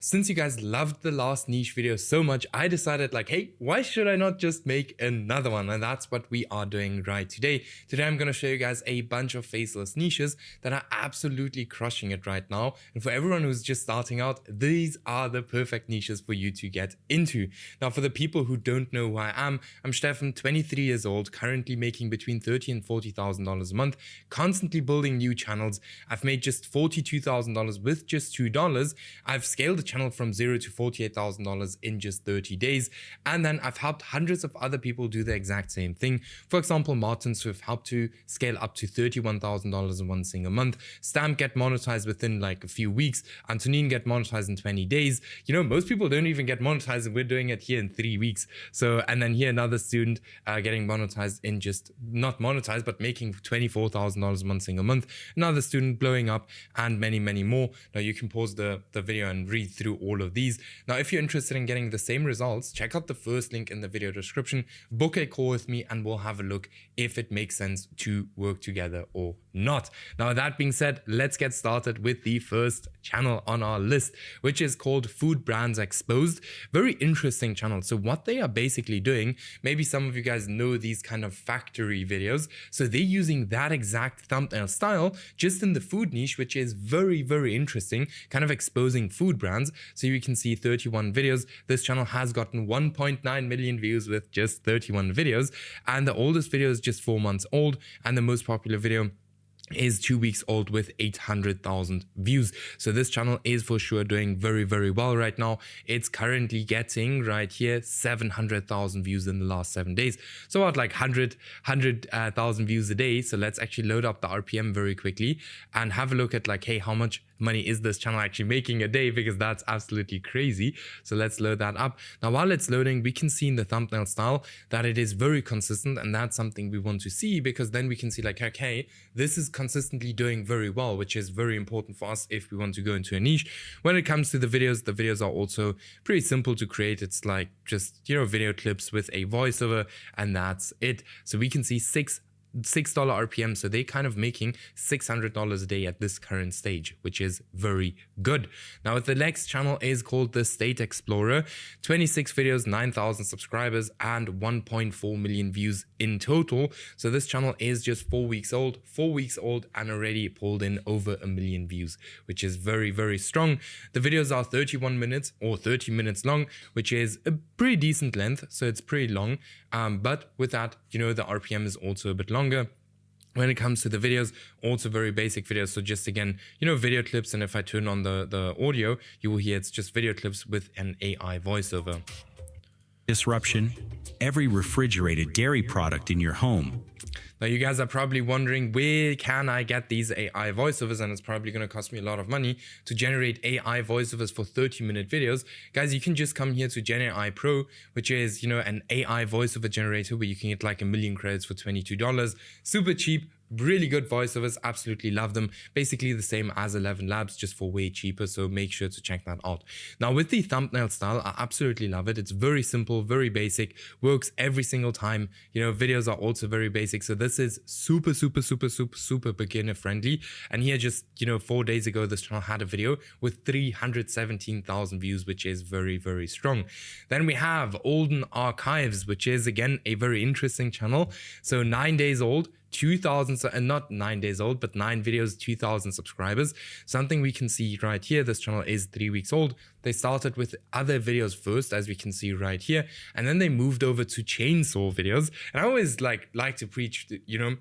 Since you guys loved the last niche video so much, I decided like, hey, why should I not just make another one? And that's what we are doing right today. Today, I'm going to show you guys a bunch of faceless niches that are absolutely crushing it right now. And for everyone who's just starting out, these are the perfect niches for you to get into. Now, for the people who don't know who I am, I'm Stefan, 23 years old, currently making between $30,000 and $40,000 a month, constantly building new channels. I've made just $42,000 with just $2. I've scaled the channel from $0 to $48,000 in just 30 days. And then I've helped hundreds of other people do the exact same thing. For example, Martins, who have helped to scale up to $31,000 in one single month. Stamp get monetized within like a few weeks. Antonin get monetized in 20 days. You know, most people don't even get monetized, and we're doing it here in 3 weeks. So, and then here another student getting monetized in just, not monetized, but making $24,000 one single month. Another student blowing up, and many, many more. Now you can pause the video and read through all of these. Now, if you're interested in getting the same results, check out the first link in the video description, book a call with me, and we'll have a look if it makes sense to work together or not. Now, that being said, let's get started with the first channel on our list, which is called Food Brands Exposed. Very interesting channel. So what they are basically doing, maybe some of you guys know these kind of factory videos. So they're using that exact thumbnail style just in the food niche, which is very, very interesting, kind of exposing food brands. So you can see 31 videos. This channel has gotten 1.9 million views with just 31 videos. And the oldest video is just 4 months old. And the most popular video is 2 weeks old with 800,000 views. So this channel is for sure doing very, very well right now. It's currently getting right here 700,000 views in the last 7 days. So about like 100,000 views a day. So let's actually load up the RPM very quickly and have a look at like, hey, how much money is this channel actually making a day, because that's absolutely crazy. So let's load that up. Now, while it's loading, we can see in the thumbnail style that it is very consistent, and that's something we want to see, because then we can see like, okay, this is consistently doing very well, which is very important for us if we want to go into a niche. When it comes to the videos are also pretty simple to create. It's like just, you know, video clips with a voiceover, and that's it. So we can see $6 RPM, so they kind of making $600 a day at this current stage, which is very good. Now, the next channel is called the State Explorer. 26 videos, 9,000 subscribers, and 1.4 million views in total. So this channel is just 4 weeks old, and already pulled in over 1 million views, which is very, very strong. The videos are 31 minutes or 30 minutes long, which is a pretty decent length, so it's pretty long. But with that, you know, the RPM is also a bit longer. When it comes to the videos, also very basic videos. So just again, you know, video clips. And if I turn on the audio, you will hear it's just video clips with an AI voiceover. Disruption. Every refrigerated dairy product in your home. Now, you guys are probably wondering, where can I get these AI voiceovers? And it's probably going to cost me a lot of money to generate AI voiceovers for 30-minute videos. Guys, you can just come here to Gen AI Pro, which is, you know, an AI voiceover generator where you can get like 1 million credits for $22. Super cheap. Really good voiceovers, absolutely love them. Basically the same as 11 Labs, just for way cheaper, so make sure to check that out. Now, with the thumbnail style, I absolutely love it. It's very simple, very basic, works every single time. You know, videos are also very basic, so this is super beginner friendly. And here, just, you know, 4 days ago, this channel had a video with 317,000 views, which is very, very strong. Then we have Olden Archives, which is again a very interesting channel. So 9 days old, 2,000, and not 9 days old, but 9 videos, 2,000 subscribers. Something we can see right here, this channel is 3 weeks old. They started with other videos first, as we can see right here, and then they moved over to chainsaw videos. And I always like to preach, you know,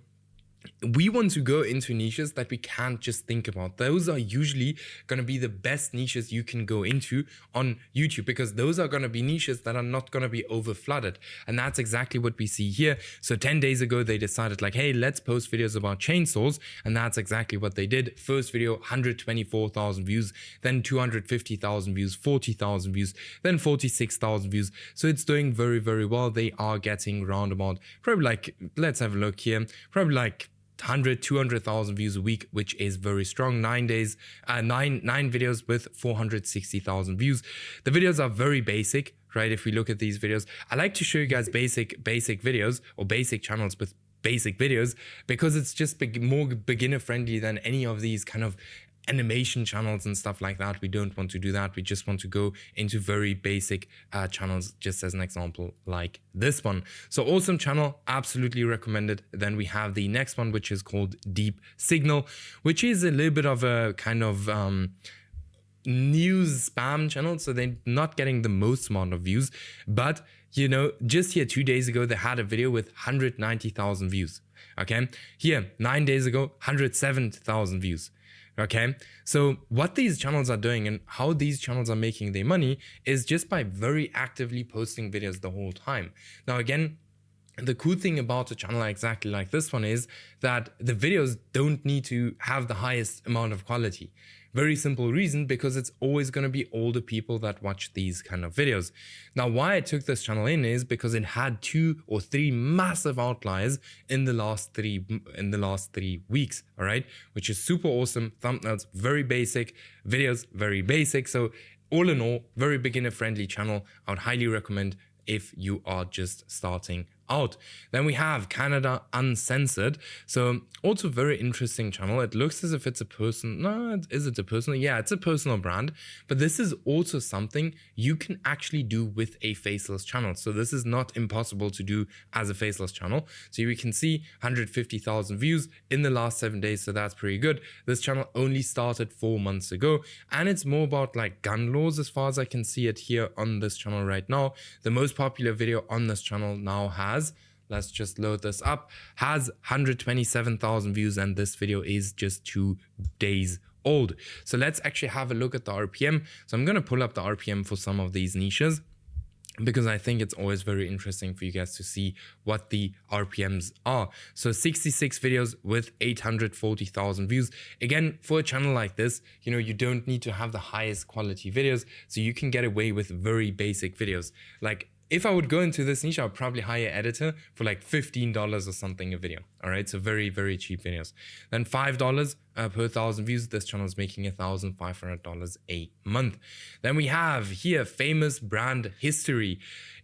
we want to go into niches that we can't just think about. Those are usually going to be the best niches you can go into on YouTube, because those are going to be niches that are not going to be over flooded. And that's exactly what we see here. So 10 days ago, they decided like, hey, let's post videos about chainsaws. And that's exactly what they did. First video, 124,000 views, then 250,000 views, 40,000 views, then 46,000 views. So it's doing very, very well. They are getting roundabout, probably like, let's have a look here, probably like 200,000 views a week, which is very strong. 9 days, nine videos with 460,000 views. The videos are very basic, right? If we look at these videos, I like to show you guys basic videos or basic channels with basic videos, because it's just more beginner friendly than any of these kind of animation channels and stuff like that. We don't want to do that. We just want to go into very basic channels, just as an example, like this one. So awesome channel, absolutely recommended. Then we have the next one, which is called Deep Signal, which is a little bit of a kind of news spam channel, so they're not getting the most amount of views, but you know, just here 2 days ago they had a video with 190,000 views. Okay, here 9 days ago 107,000 views. Okay, so what these channels are doing and how these channels are making their money is just by very actively posting videos the whole time. Now again, the cool thing about a channel exactly like this one is that the videos don't need to have the highest amount of quality. Very simple reason, because it's always going to be older people that watch these kind of videos. Now, why I took this channel in is because it had 2 or 3 massive outliers in the last 3 weeks, all right, which is super awesome. Thumbnails very basic, videos very basic. So all in all, very beginner friendly channel. I would highly recommend if you are just starting out. Then we have Canada Uncensored. So also very interesting channel. It looks as if it's a person. No, is it a personal? Yeah, it's a personal brand. But this is also something you can actually do with a faceless channel. So this is not impossible to do as a faceless channel. So you can see 150,000 views in the last 7 days. So that's pretty good. This channel only started 4 months ago. And it's more about like gun laws as far as I can see it here on this channel right now. The most popular video on this channel now has, let's just load this up, has 127,000 views, and this video is just 2 days old. So let's actually have a look at the RPM. So I'm going to pull up the RPM for some of these niches, because I think it's always very interesting for you guys to see what the RPMs are. So 66 videos with 840,000 views. Again, for a channel like this, you know, you don't need to have the highest quality videos, so you can get away with very basic videos. Like, if I would go into this niche, I would probably hire an editor for like $15 or something a video. All right, so very, very cheap videos. Then $5 per 1,000 views. This channel is making $1,500 a month. Then we have here famous brand history.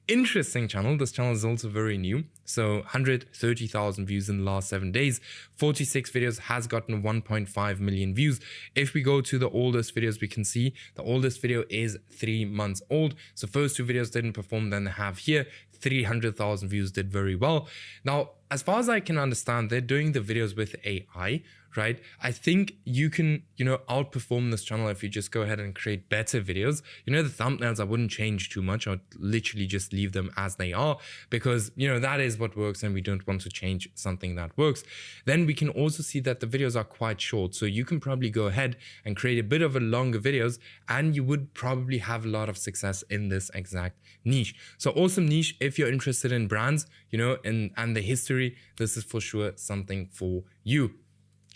Interesting channel. This channel is also very new. So 130,000 views in the last 7 days. 46 videos, has gotten 1.5 million views. If we go to the oldest videos, we can see the oldest video is 3 months old. So first 2 videos didn't perform. Then they have here 300,000 views, did very well. Now, as far as I can understand, they're doing the videos with AI, right? I think you can, you know, outperform this channel if you just go ahead and create better videos. You know, the thumbnails, I wouldn't change too much. I would literally just leave them as they are, because, you know, that is what works and we don't want to change something that works. Then we can also see that the videos are quite short. So you can probably go ahead and create a bit of a longer videos, and you would probably have a lot of success in this exact niche. So awesome niche if you're interested in brands, you know, and the history. This is for sure something for you.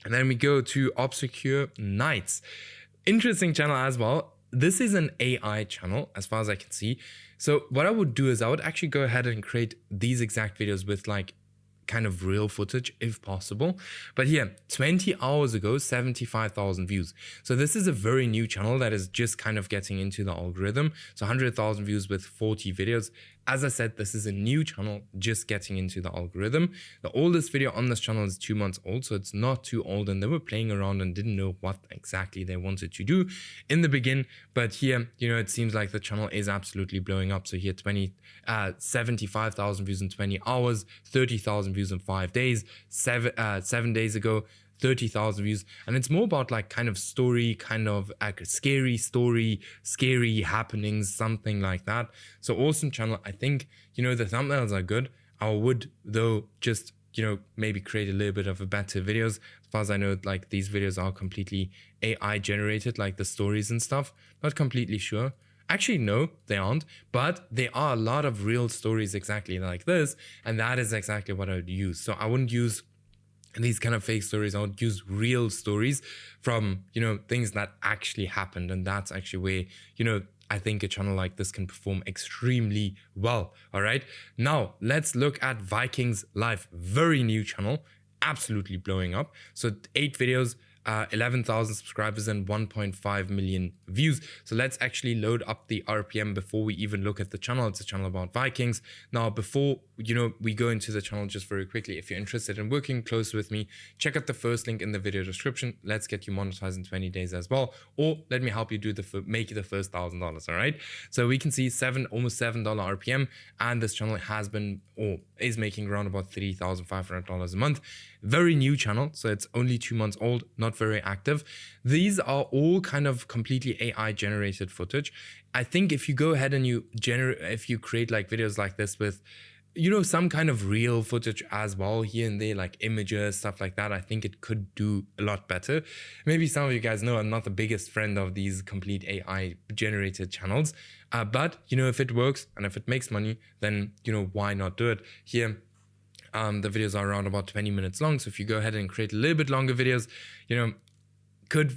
And then we go to Obscure Nights. Interesting channel as well. This is an AI channel as far as I can see. So what I would do is I would actually go ahead and create these exact videos with like kind of real footage if possible. But here, 20 hours ago, 75,000 views. So this is a very new channel that is just kind of getting into the algorithm. So 100,000 views with 40 videos. As I said, this is a new channel just getting into the algorithm. The oldest video on this channel is 2 months old, so it's not too old, and they were playing around and didn't know what exactly they wanted to do in the beginning. But here, you know, it seems like the channel is absolutely blowing up. So here, 75,000 views in 20 hours, 30,000 views in 5 days, 7 days ago, 30,000 views. And it's more about like kind of story, kind of like a scary story, scary happenings, something like that. So awesome channel. I think, you know, the thumbnails are good. I would though just, you know, maybe create a little bit of a better videos. As far as I know, like these videos are completely AI generated, like the stories and stuff. Not completely sure. Actually, no, they aren't, but there are a lot of real stories exactly like this. And that is exactly what I would use. So I wouldn't use these kind of fake stories. I would use real stories from, you know, things that actually happened. And that's actually where, you know, I think a channel like this can perform extremely well. All right. Now let's look at Vikings Live. Very new channel, absolutely blowing up. So 8 videos, 11,000 subscribers and 1.5 million views. So let's actually load up the RPM before we even look at the channel. It's a channel about Vikings. Now, before we go into the channel, just very quickly, if you're interested in working close with me, check out the first link in the video description. Let's get you monetized in 20 days as well, or let me help you do make the first $1,000. All right. So we can see almost $7 RPM, and this channel has been or is making around about $3,500 a month. Very new channel, so it's only 2 months old, not very active. These are all kind of completely AI generated footage. I think if you go ahead and if you create like videos like this with some kind of real footage as well here and there, like images, stuff like that, I think it could do a lot better. Maybe some of you guys know I'm not the biggest friend of these complete AI generated channels, but if it works and if it makes money, then why not do it? Here the videos are around about 20 minutes long, so if you go ahead and create a little bit longer videos,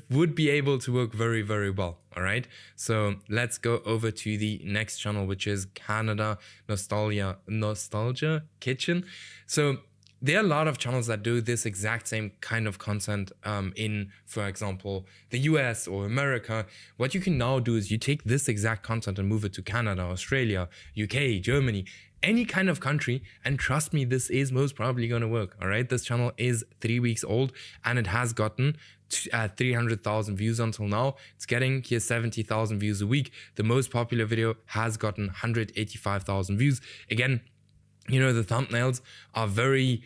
would be able to work very, very well. All right, so let's go over to the next channel, which is Canada Nostalgia Kitchen. So there are a lot of channels that do this exact same kind of content in, for example, the US or America. What you can now do is you take this exact content and move it to Canada, Australia, UK, Germany, any kind of country, and trust me, this is most probably going to work. All right, this channel is 3 weeks old and it has gotten 300,000 views until now. It's getting here 70,000 views a week. The most popular video has gotten 185,000 views. Again, the thumbnails are very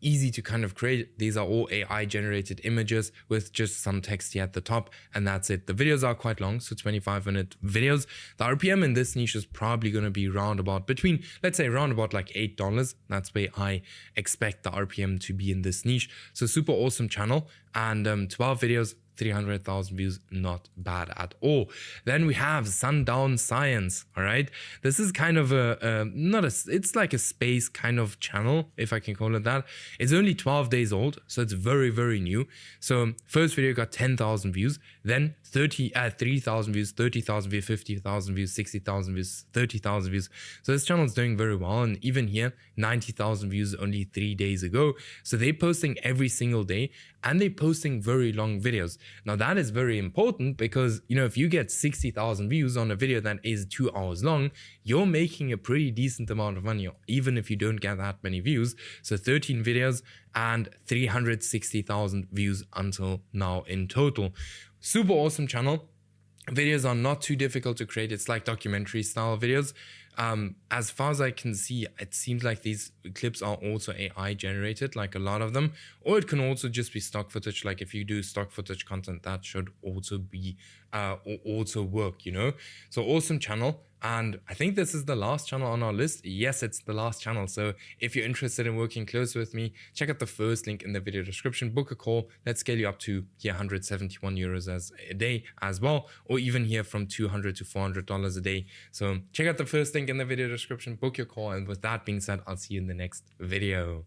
easy to kind of create. These are all AI generated images with just some text here at the top, and that's it. The videos are quite long, so 25-minute videos. The RPM in this niche is probably going to be let's say round about like $8. That's where I expect the RPM to be in this niche. So super awesome channel, and 12 videos, 300,000 views, not bad at all. Then we have Sundown Science. All right, this is kind of it's like a space kind of channel, if I can call it that. It's only 12 days old, so it's very, very new. So first video got 10,000 views, then 3,000 views, 30,000 views, 50,000 views, 60,000 views, 30,000 views. So this channel is doing very well, and even here 90,000 views only 3 days ago. So they're posting every single day, and they're posting very long videos. Now that is very important because if you get 60,000 views on a video that is 2 hours long, you're making a pretty decent amount of money, even if you don't get that many views. So 13 videos and 360,000 views until now in total. Super awesome channel. Videos are not too difficult to create. It's like documentary style videos. As far as I can see, it seems like these clips are also AI generated, like a lot of them, or it can also just be stock footage. Like if you do stock footage content, that should also be also work, So awesome channel. And I think this is the last channel on our list. Yes, it's the last channel. So if you're interested in working close with me, check out the first link in the video description, book a call. Let's scale you up to here 171 euros as a day as well, or even here from $200 to $400 a day. So check out the first link in the video description, book your call. And with that being said, I'll see you in the next video.